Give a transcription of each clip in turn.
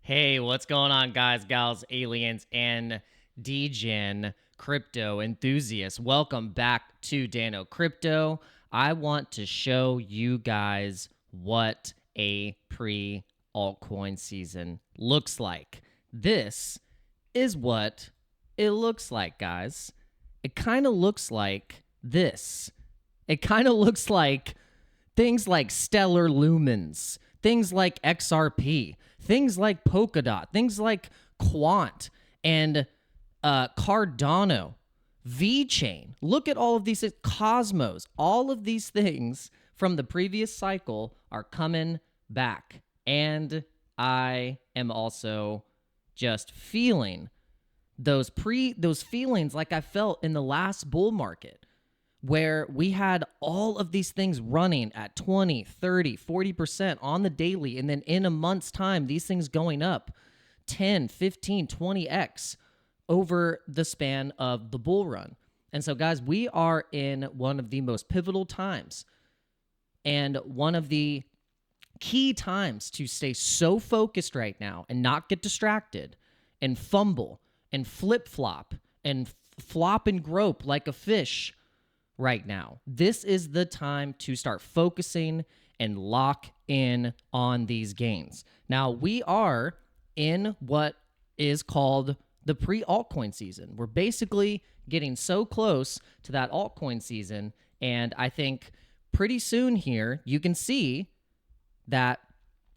Hey, what's going on, guys, gals, aliens, and degen crypto enthusiasts? Welcome back to Dano Crypto. I want to show you guys what a pre-altcoin season looks like. This is what it looks like, guys. It kind of looks like this. It kind of looks like things like Stellar Lumens, things like XRP, things like Polkadot, things like Quant and Cardano, VeChain. Look at all of these things. Cosmos. All of these things from the previous cycle are coming back. And I am also just feeling those feelings like I felt in the last bull market, where we had all of these things running at 20, 30, 40% on the daily. And then in a month's time, these things going up 10, 15, 20x over the span of the bull run. And so, guys, we are in one of the most pivotal times and one of the key times to stay so focused right now and not get distracted and fumble and flip-flop and flop and grope like a fish right now. This is the time to start focusing and lock in on these gains. Now, we are in what is called the pre-altcoin season. We're basically getting so close to that altcoin season, and I think pretty soon here you can see that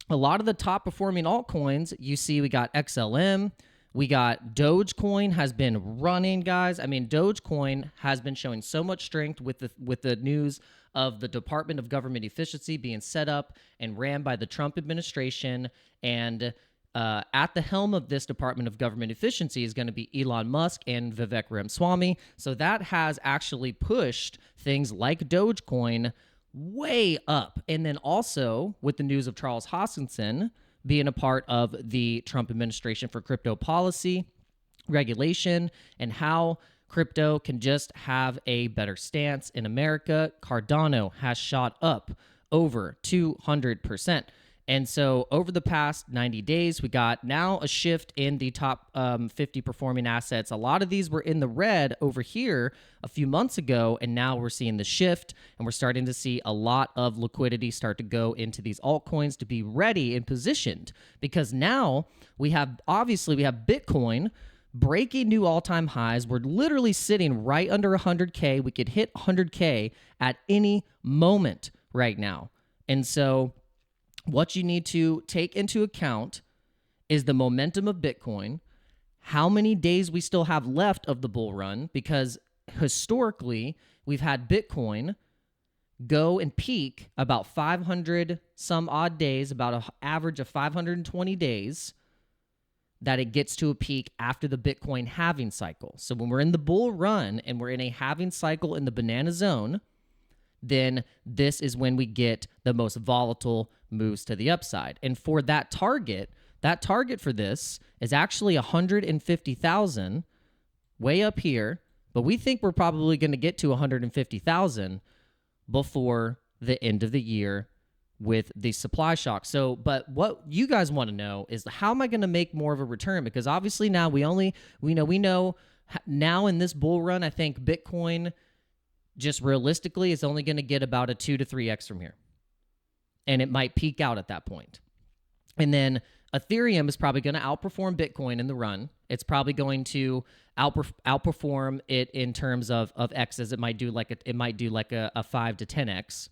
a lot of the top performing altcoins, you see we got XLM, we got Dogecoin has been running, guys. I mean, Dogecoin has been showing so much strength with the news of the Department of Government Efficiency being set up and ran by the Trump administration. And at the helm of this Department of Government Efficiency is going to be Elon Musk and Vivek Ramaswamy. So that has actually pushed things like Dogecoin way up. And then also with the news of Charles Hoskinson being a part of the Trump administration for crypto policy, regulation, and how crypto can just have a better stance in America, Cardano has shot up over 200%. And so over the past 90 days, we got now a shift in the top 50 performing assets. A lot of these were in the red over here a few months ago, and now we're seeing the shift, and we're starting to see a lot of liquidity start to go into these altcoins to be ready and positioned, because now we have Bitcoin breaking new all-time highs. We're literally sitting right under 100K. We could hit 100K at any moment right now. And so what you need to take into account is the momentum of Bitcoin, how many days we still have left of the bull run, because historically we've had Bitcoin go and peak about 500 some odd days, about an average of 520 days that it gets to a peak after the Bitcoin halving cycle. So when we're in the bull run and we're in a halving cycle in the banana zone, then this is when we get the most volatile moves to the upside. And for that target for this is actually 150,000 way up here, but we think we're probably going to get to 150,000 before the end of the year with the supply shock. So, but what you guys want to know is, how am I going to make more of a return? Because obviously now we know now in this bull run, I think Bitcoin just realistically is only going to get about a 2 to 3x from here. And it might peak out at that point. And then Ethereum is probably going to outperform Bitcoin in the run. It's probably going to outperform it in terms of X's. It might do like a 5 to 10x.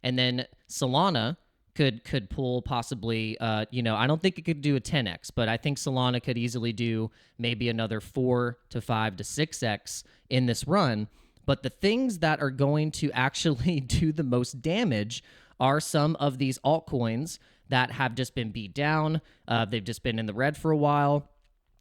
And then Solana could pull possibly, I don't think it could do a 10x, but I think Solana could easily do maybe another 4 to 5 to 6x in this run. But the things that are going to actually do the most damage are some of these altcoins that have just been beat down. They've just been in the red for a while.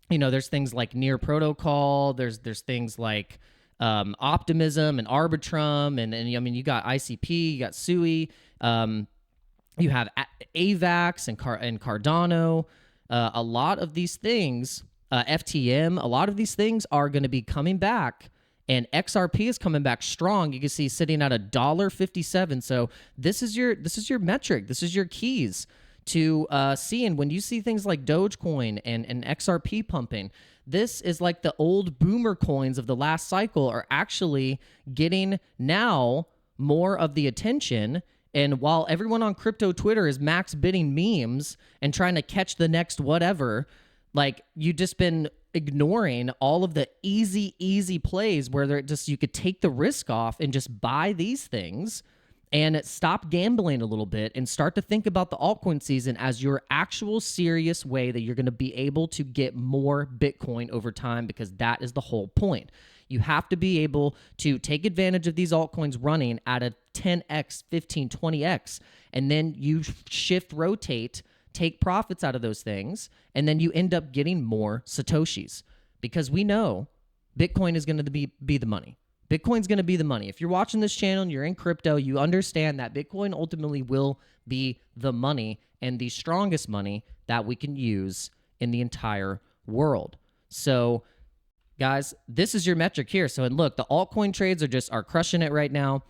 There's things like Near Protocol. There's things like Optimism and Arbitrum. And you got ICP, you got SUI. You have AVAX and Cardano. A lot of these things, FTM, a lot of these things are going to be coming back. And XRP is coming back strong. You can see sitting at $1.57. So this is your metric. This is your keys to seeing when you see things like Dogecoin and XRP pumping. This is like the old boomer coins of the last cycle are actually getting now more of the attention. And while everyone on crypto Twitter is max bidding memes and trying to catch the next whatever, like you just been ignoring all of the easy plays where they're just you could take the risk off and just buy these things and stop gambling a little bit and start to think about the altcoin season as your actual serious way that you're going to be able to get more Bitcoin over time, because that is the whole point. You have to be able to take advantage of these altcoins running at a 10x, 15, 20x, and then you shift, rotate, take profits out of those things, and then you end up getting more Satoshis, because we know Bitcoin is going to be the money. Bitcoin's going to be the money. If you're watching this channel and you're in crypto, you understand that Bitcoin ultimately will be the money and the strongest money that we can use in the entire world. So, guys, this is your metric here. So, and look, the altcoin trades are crushing it right now.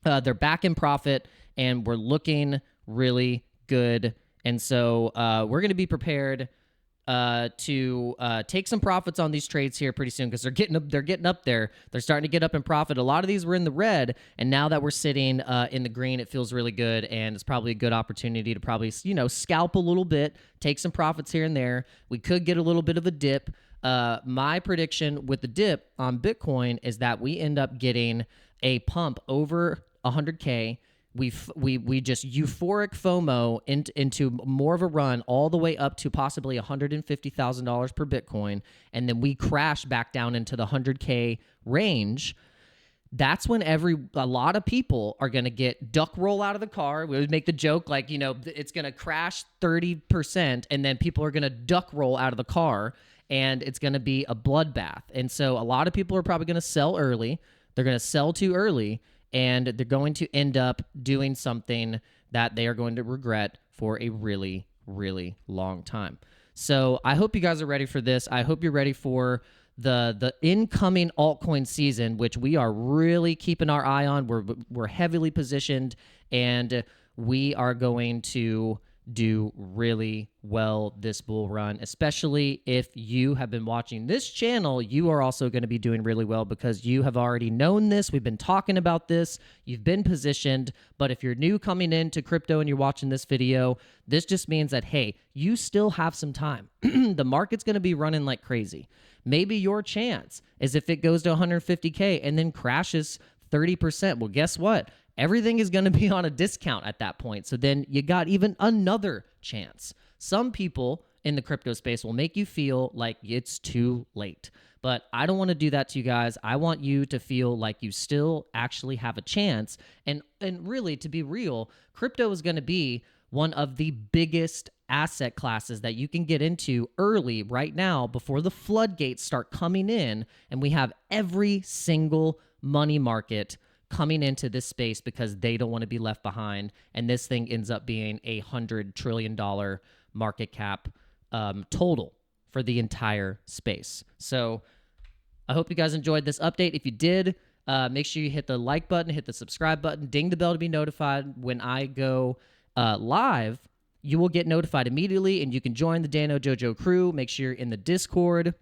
They're back in profit, and we're looking really good. And so we're going to be prepared to take some profits on these trades here pretty soon, because they're getting up there. They're starting to get up in profit. A lot of these were in the red, and now that we're sitting in the green, it feels really good, and it's probably a good opportunity to probably scalp a little bit, take some profits here and there. We could get a little bit of a dip. My prediction with the dip on Bitcoin is that we end up getting a pump over 100K. We just euphoric FOMO into more of a run all the way up to possibly $150,000 per Bitcoin, and then we crash back down into the 100K range. That's when a lot of people are going to get duck roll out of the car. We would make the joke like, it's going to crash 30%, and then people are going to duck roll out of the car, and it's going to be a bloodbath. And so a lot of people are probably going to sell early. They're going to sell too early, and they're going to end up doing something that they are going to regret for a really, really long time. So I hope you guys are ready for this. I hope you're ready for the incoming altcoin season, which we are really keeping our eye on. We're heavily positioned, and we are going to do really well this bull run. Especially if you have been watching this channel, you are also going to be doing really well, because you have already known this. We've been talking about this. You've been positioned. But if you're new coming into crypto and you're watching this video, this just means that, hey, you still have some time. The market's going to be running like crazy. Maybe your chance is if it goes to 150K and then crashes 30%. Well, guess what? Everything is going to be on a discount at that point. So then you got even another chance. Some people in the crypto space will make you feel like it's too late. But I don't want to do that to you guys. I want you to feel like you still actually have a chance. And really, to be real, crypto is going to be one of the biggest asset classes that you can get into early right now before the floodgates start coming in, and we have every single money market coming into this space because they don't want to be left behind, and this thing ends up being $100 trillion market cap total for the entire space. So I hope you guys enjoyed this update. If you did, make sure you hit the like button, hit the subscribe button, ding the bell to be notified when I go live. You will get notified immediately, and you can join the Dano Jojo crew. Make sure you're in the Discord.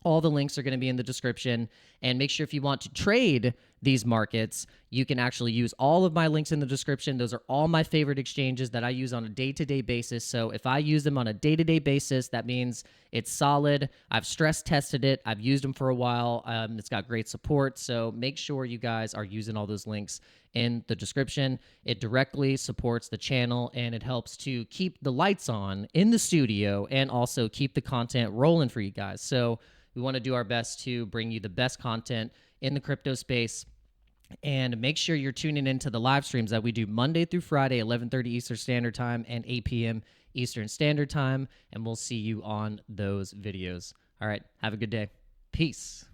All the links are going to be in the description. And make sure if you want to trade these markets, you can actually use all of my links in the description. Those are all my favorite exchanges that I use on a day-to-day basis. So if I use them on a day-to-day basis, that means it's solid. I've stress tested it. I've used them for a while. It's got great support. So make sure you guys are using all those links in the description. It directly supports the channel, and it helps to keep the lights on in the studio and also keep the content rolling for you guys. So we want to do our best to bring you the best content in the crypto space. And make sure you're tuning into the live streams that we do Monday through Friday, 11:30 Eastern Standard Time and 8 p.m. Eastern Standard Time. And we'll see you on those videos. All right. Have a good day. Peace.